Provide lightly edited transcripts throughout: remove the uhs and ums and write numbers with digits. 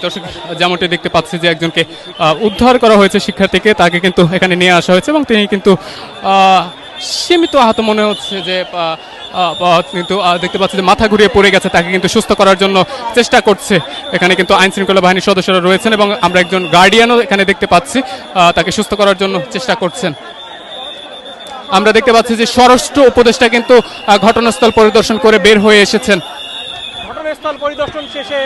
দর্শক যেমনটি দেখতে পাচ্ছি যে একজনকে উদ্ধার করা হয়েছে শিক্ষার্থীকে, তাকে কিন্তু এখানে নিয়ে আসা হয়েছে এবং তিনি কিন্তু সীমিত আহত মনে হচ্ছে যে কিন্তু দেখতে পাচ্ছি যে মাথা ঘুরিয়ে পড়ে গেছে, তাকে কিন্তু সুস্থ করার জন্য চেষ্টা করছে। এখানে কিন্তু আইন শৃঙ্খলা বাহিনীর সদস্যরা রয়েছেন এবং আমরা একজন গার্ডিয়ানও এখানে দেখতে পাচ্ছি, তাকে সুস্থ করার জন্য চেষ্টা করছেন। আমরা দেখতে পাচ্ছি যে স্বরাষ্ট্র উপদেষ্টা কিন্তু ঘটনাস্থল পরিদর্শন করে বের হয়ে এসেছেন। ঘটনাস্থল পরিদর্শন শেষে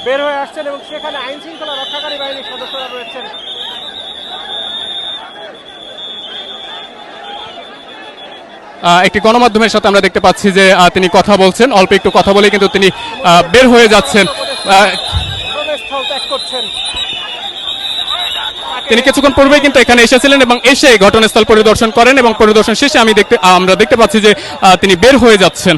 বের হয়ে আসছেন এবং সেখানে আইন শৃঙ্খলা রক্ষাকারী বাহিনীর সদস্যরা রয়েছেন। একটি গণমাধ্যমের সাথে আমরা দেখতে পাচ্ছি যে তিনি কথা বলছেন, অল্প একটু কথা বলে কিন্তু তিনি বের হয়ে যাচ্ছেন। ঘটনাস্থল ত্যাগ করছেন। তিনি কিছুক্ষণ পূর্বেই কিন্তু এখানে এসেছিলেন এবং এসে ঘটনাস্থল পরিদর্শন করেন এবং পরিদর্শন শেষে আমরা দেখতে পাচ্ছি যে তিনি বের হয়ে যাচ্ছেন।